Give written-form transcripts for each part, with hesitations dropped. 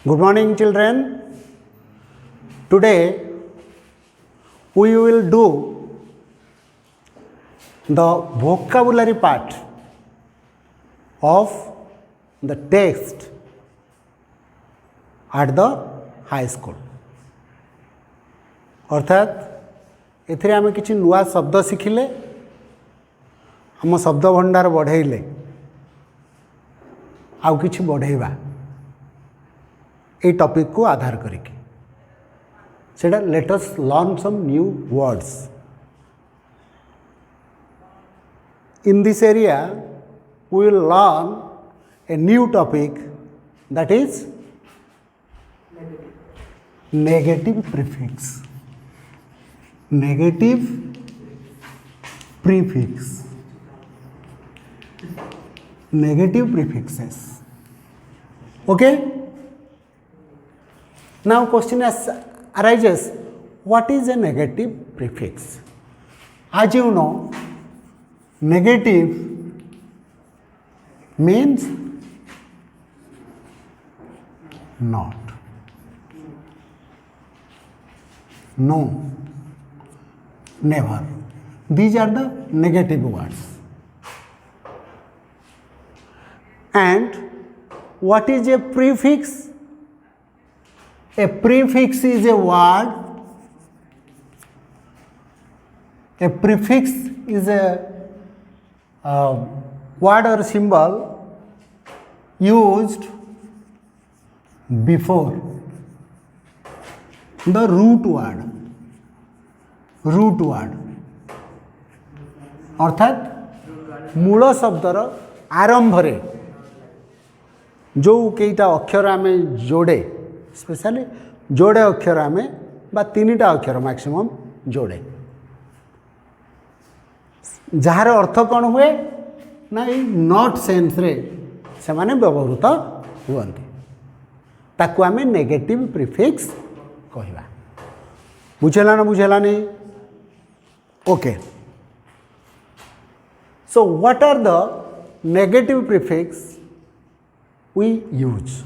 Good morning, children. Today we will do the vocabulary part of the text at the high school. अर्थात एथिरे आमे किछि नुआ शब्द शिखिले हम शब्द भंडार बढ़ेले आउ किछि बढ़ेबा ए टॉपिक को आधार करिके सेटा let us learn some new words. In this area we will learn a new topic, that is negative prefix. Negative prefix. Negative prefixes. Okay? Now question arises, what is a negative prefix? As you know, negative means not, no, never. These are the negative words. And what is a prefix? A prefix is a word. A prefix is a word or symbol used before the root word. Root word अर्थात मूल शब्दर आरंभ रे जो कईटा अक्षर आमे जोड़े, specially जोड़े अक्षर आमे बा तीनटा अक्षर मैक्सिमम जोड़े, जार अर्थ कौन हुए ना नॉट सेंस रे से माने व्यवहृत हुअन्ति, ताकू आमे नेगेटिव प्रीफिक्स कहिबा. बुझेला ना बुझेला नहीं? Okay. So what are the negative prefix we use?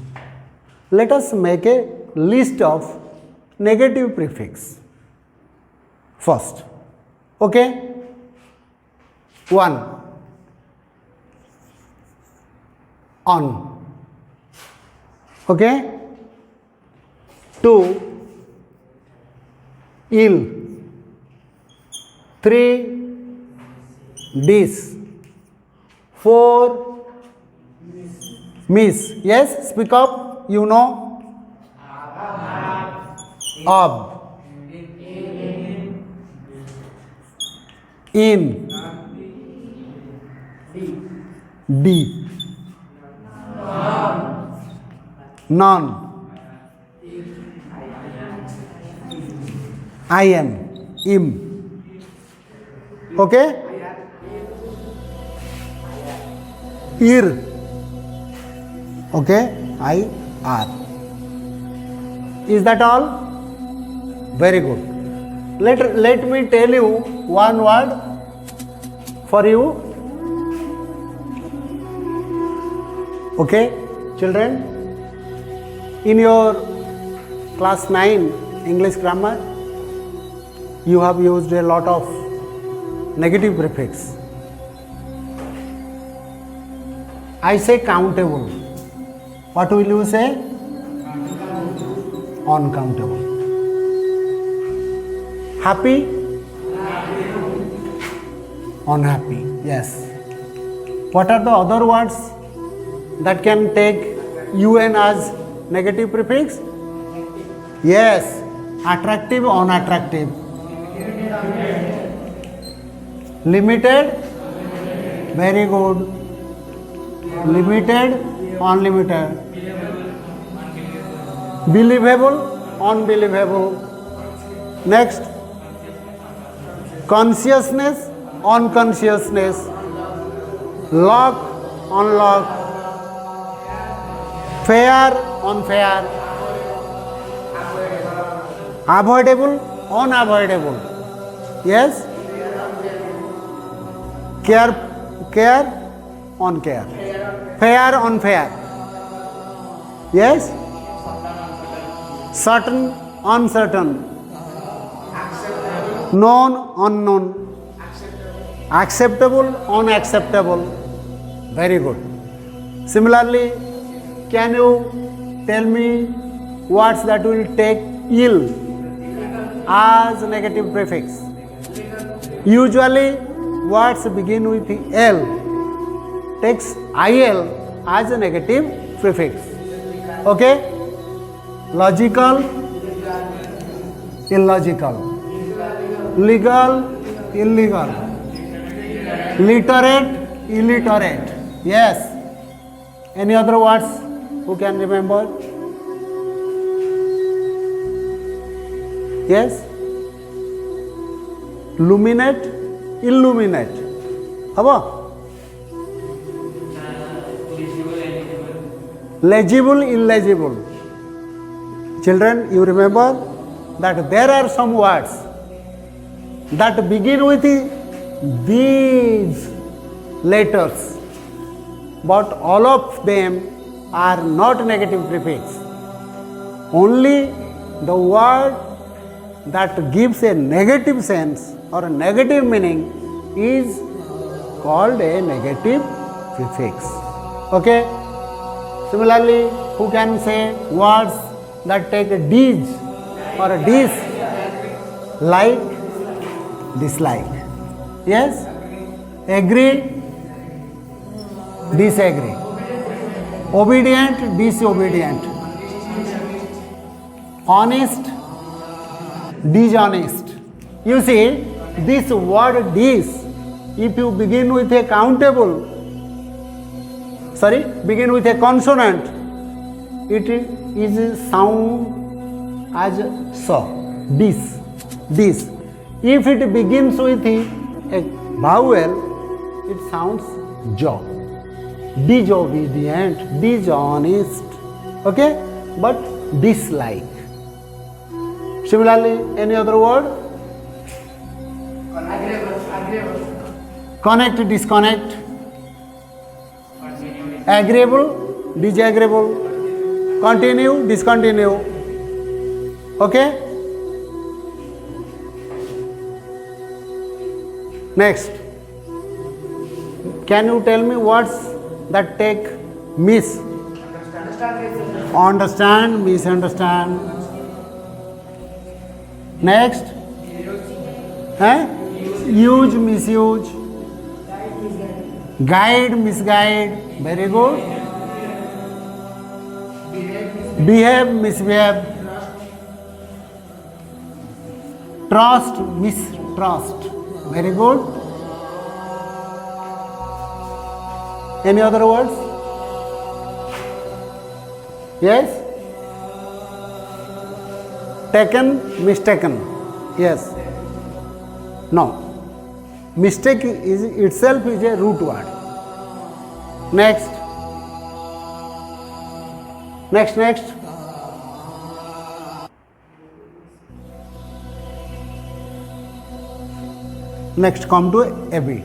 Let us make a list of negative prefix first. Okay? 1. On. Okay? 2. Ill. 3. Dish. 4. Miss. Yes, speak up. You know. Of. In. D. None. I am. Im. Okay? Ir. Okay? I are. Is that all? Very good. Let me tell you one word for you. Okay, children, in your class 9 English grammar, you have used a lot of negative prefix. I say countable. What will you say? Uncountable. Happy? Unhappy. Yes. What are the other words that can take un as negative prefix? Yes. Attractive, unattractive. Limited? Very good. Limited, unlimited. Believable, unbelievable. Next. Consciousness, unconsciousness. Lock, unlock. Fair, unfair. Avoidable, unavoidable. Yes. Care, uncare. Fair, unfair. Yes? certain, uncertain, known, unknown, acceptable, unacceptable. Very good. Similarly, can you tell me words that will take ill as negative prefix? Usually words begin with L takes IL as a negative prefix. Okay? Logical, illogical, legal, illegal, literate, illiterate. Yes. Any other words who can remember? Yes. Luminate, illuminate. Haba? Legible, illegible. Children, you remember that there are some words that begin with these letters, but all of them are not negative prefix. Only the word that gives a negative sense or a negative meaning is called a negative prefix. Okay? Similarly, who can say words that take a dis or a dis, like, dislike? Yes? Agree, disagree, obedient, disobedient, honest, dishonest. You see, this word dis, if you begin with a begin with a consonant, it is sound as so, dis. If it begins with a vowel, it sounds jo. Disobedient, dishonest, okay? But dislike. Similarly, any other word? Connect, disconnect, agreeable, disagreeable, continue, discontinue. Okay? Next, can you tell me words that take miss? Understand, misunderstand. Next, use, misuse, guide, misguide. Very good. Behave, misbehave, trust, mistrust. Very good. Any other words? Yes? Taken, mistaken. Yes. No. Mistake is itself is a root word. Next. Next. Next, come to AB.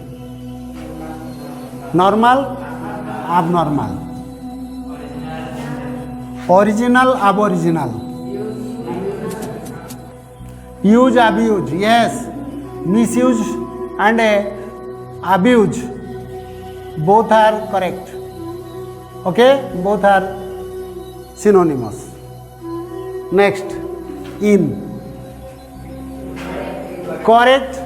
Normal, abnormal. Original, aboriginal. Use, abuse. Yes. Misuse and abuse. Both are correct. Okay? Both are synonymous. Next, in. Correct,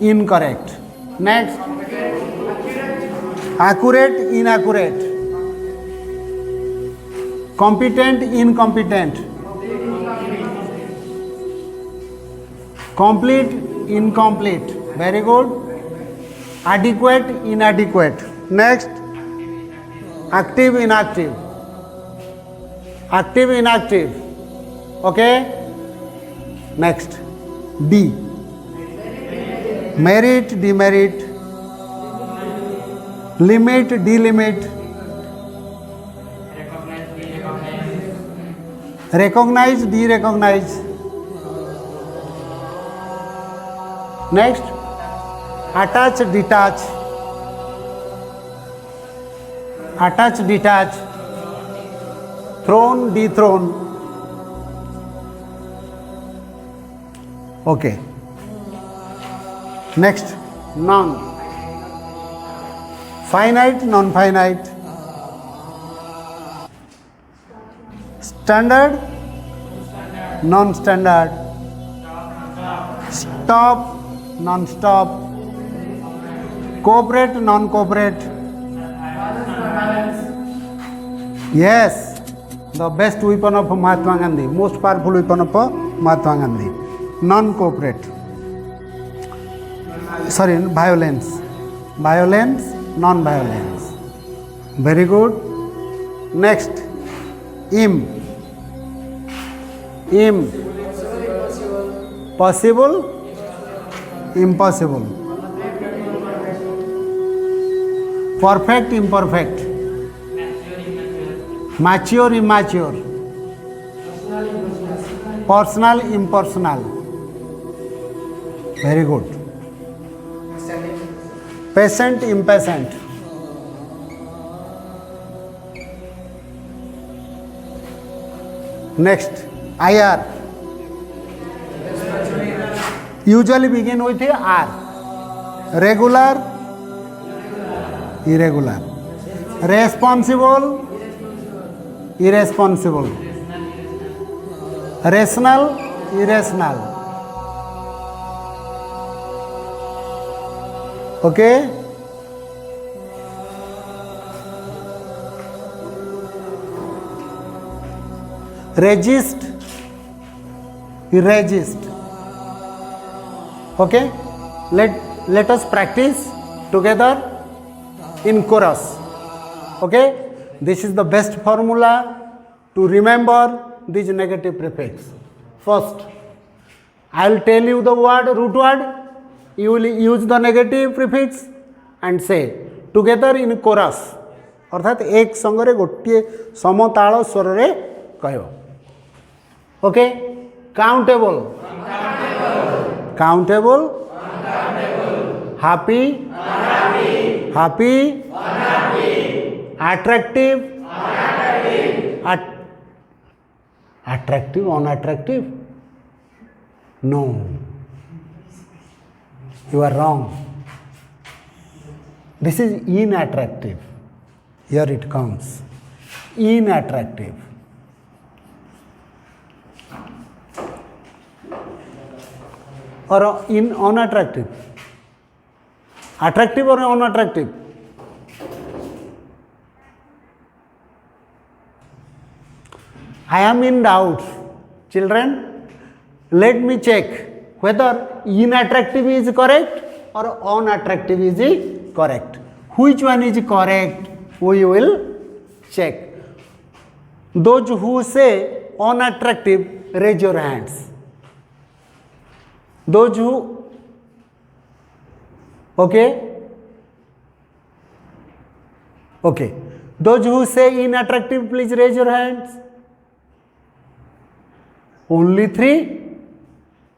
incorrect. Next, accurate, inaccurate. Competent, incompetent. Complete, incomplete. Very good. Adequate, inadequate. Next, active, inactive. Active, inactive. Okay? Next, D. Merit, demerit. Limit, delimit. Recognize, derecognize. Next, attach, detach. Attach, detach. throne, dethrone. Okay. Next, non. Finite, non-finite. Standard, non-standard. Stop, non-stop. Cooperate, non-cooperate. Yes, the best weapon of Mahatma Gandhi, most powerful weapon of Mahatma Gandhi. Non-cooperate. Sorry, violence. Violence, non-violence. Very good. Next, im. Possible, impossible. Perfect, imperfect. Mature, immature. Personal, impersonal. Very good. Patient, impatient. Next, IR. Usually begin with a R. Regular, irregular. Responsible, irresponsible. Rational, irrational. Okay? Resist, resist. Okay? Let us practice together in chorus. Okay? This is the best formula to remember these negative prefix. First, I will tell you the word, root word. You will use the negative prefix and say together in chorus. अर्थात एक संगरे गोटे समताल स्वर रे कहयो. Okay, countable, countable, happy, happy, attractive, attractive, unattractive? No, you are wrong. This is inattractive. Here it comes. Inattractive. Or unattractive? Attractive or unattractive? I am in doubt. Children, let me check whether inattractive is correct or unattractive is correct. Which one is correct? We will check. Those who say unattractive, raise your hands. Those who, okay? Okay. Those who say inattractive, please raise your hands. Only 3?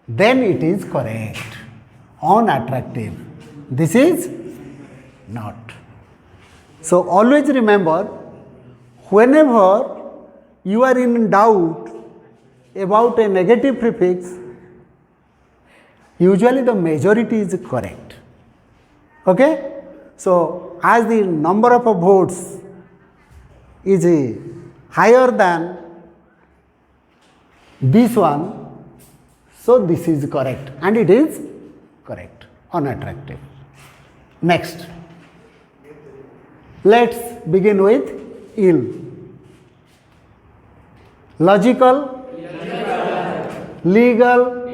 Then it is correct. Unattractive. This is not. So always remember, whenever you are in doubt about a negative prefix, usually the majority is correct. Okay? So as the number of votes is higher than this one, so this is correct, and it is correct, unattractive. Next, let's begin with ill. Logical, legal,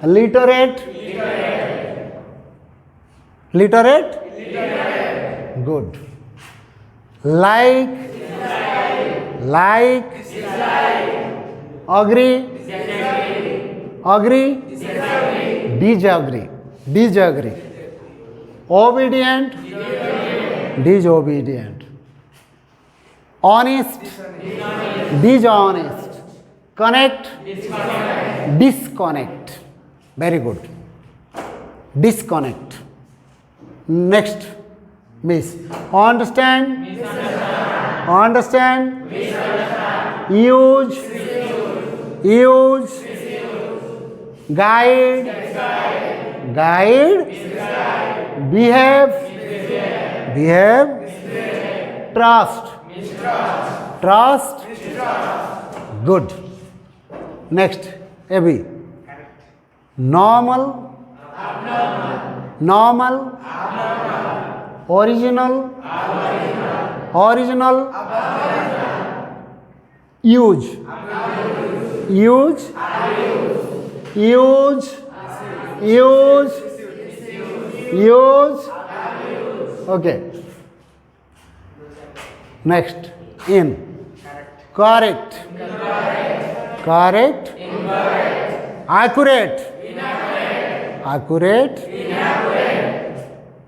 literate, literate, good. Like, agree, agree, disagree, disagree. Obedient, disobedient. Honest, dishonest. Connect, disconnect. Very good. Disconnect. Next, miss. Understand, Understand? Use. Use. Guide. Guide. Behave. Behave. Trust. Trust. Good. Next, Abby. Normal. Normal. Original. Original. Use. Use. Use. Use. Use. Okay. Next, in. Correct. Correct. Accurate. Accurate.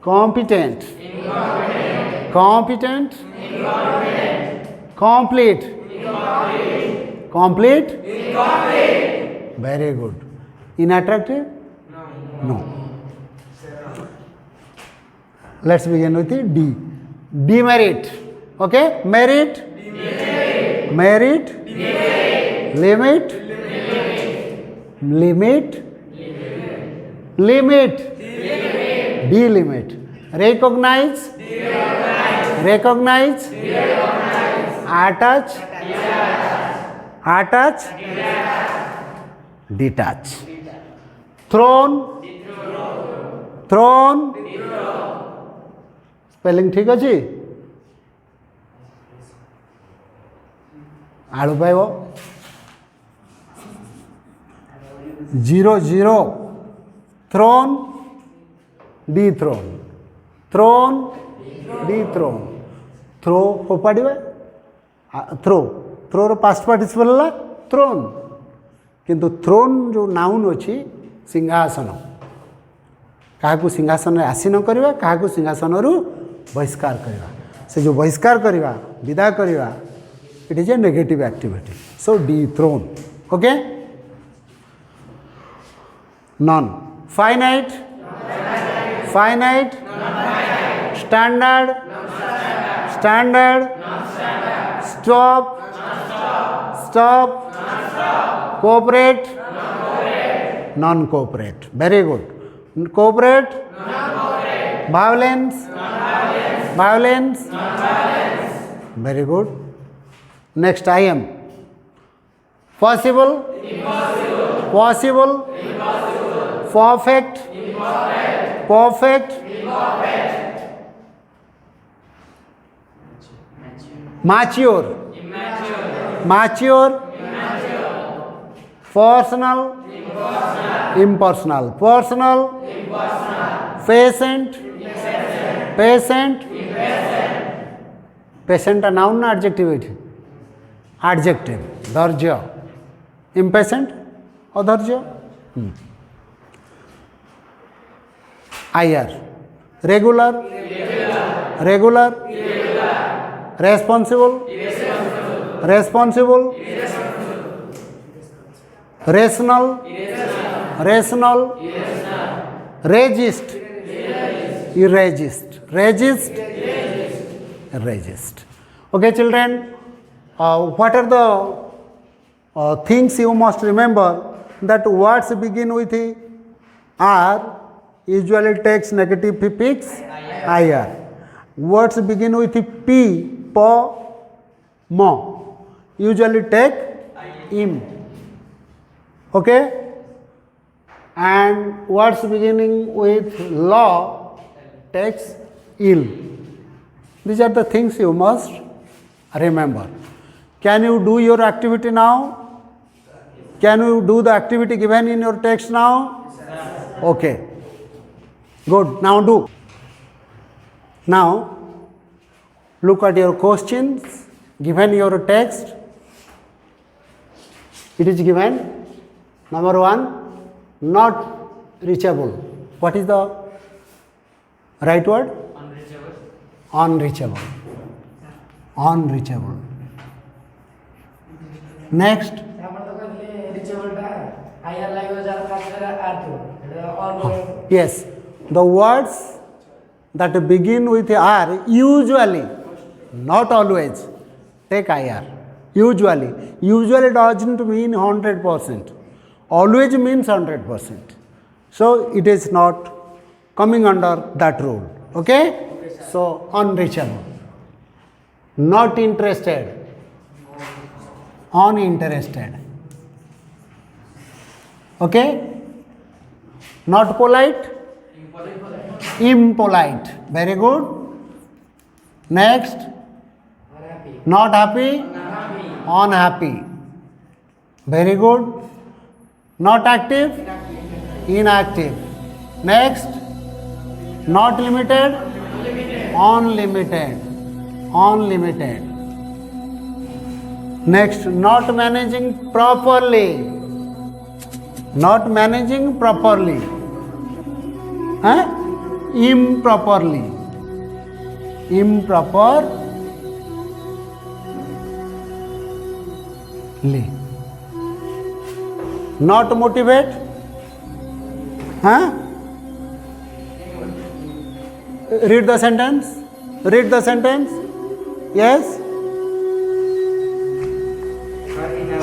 Competent. Competent. Complete. Complete. Very good. Inattractive? No. Let's begin with the D. Demerit. Okay? Merit. Merit. Limit. Limit. Limit. Delimit. Recognize. Recognize. Attach. Attach. Detach. Thrown. Thrown. Spelling ठीक अच्छी? आलू पाइब 0 0 throne dethrone throne dethrone throw फोपाड़ throw threw past participle है thrown किंतु throne जो noun अच्छी सिंहासन क्या सिंहासन आसीन करवा क्या सिंहासन बहिष्कार करवा से जो बहिष्कार करवा विदा करवा it is a negative activity so dethrone okay non finite finite standard standard stop stop cooperate non cooperate very good cooperate violence violence very good next I am possible possible perfect perfect mature mature personal impersonal personal patient patient patient a noun na adjective it adjective dharja impatient adharja ir regular regular responsible responsible rational rational resist irresist resist resist okay children what are the things you must remember that words begin with r usually takes negative prefix ir words begin with p po mo usually take im okay and words beginning with law takes ill these are the things you must remember can you do your activity now can you do the activity given in your text now okay good now do now look at your questions given your text it is given number 1 not reachable what is the right word unreachable unreachable next yes the words that begin with r usually not always take IR. Usually doesn't mean 100%. Always means 100%. So it is not coming under that rule. Okay? So unreachable. Not interested. Uninterested. Okay? Not polite. Impolite. Very good. Next. Not happy. Unhappy. Very good. Not active. Inactive. Next. Not limited. Unlimited. Unlimited. Next. Not managing properly. Not managing properly. Improperly. Improperly. Not motivate. Read the sentence. Read the sentence. Yes.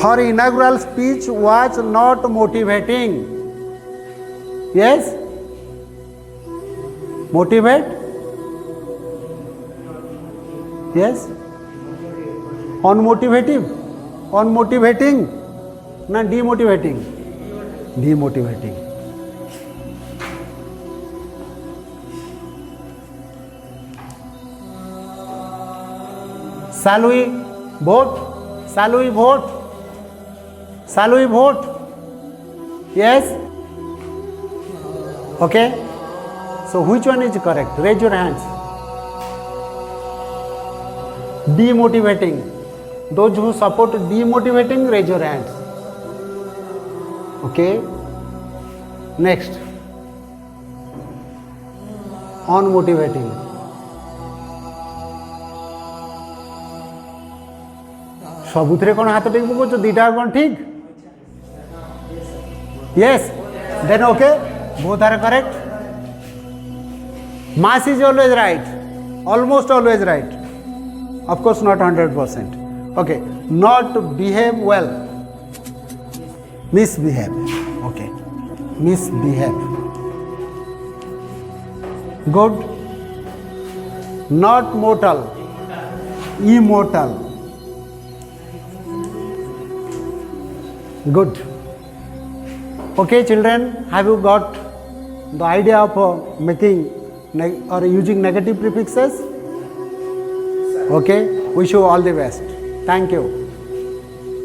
Her inaugural speech was not motivating. Yes. Motivate. Yes. Unmotivative. Unmotivating. Na demotivating. Demotivating. Shall we vote? Shall we vote? Shall we vote? Yes? Okay? So which one is correct? Raise your hands. Demotivating. Those who support demotivating, raise your hands. Okay? Next. Unmotivating. सबुथरे कौन हाथ टेक पकाउछ दुईटा कौन ठीक yes then okay both are correct mass is always right almost always right of course not 100% okay not behave well misbehave okay misbehave good not mortal immortal good okay children have you got the idea of making or using negative prefixes okay wish you all the best thank you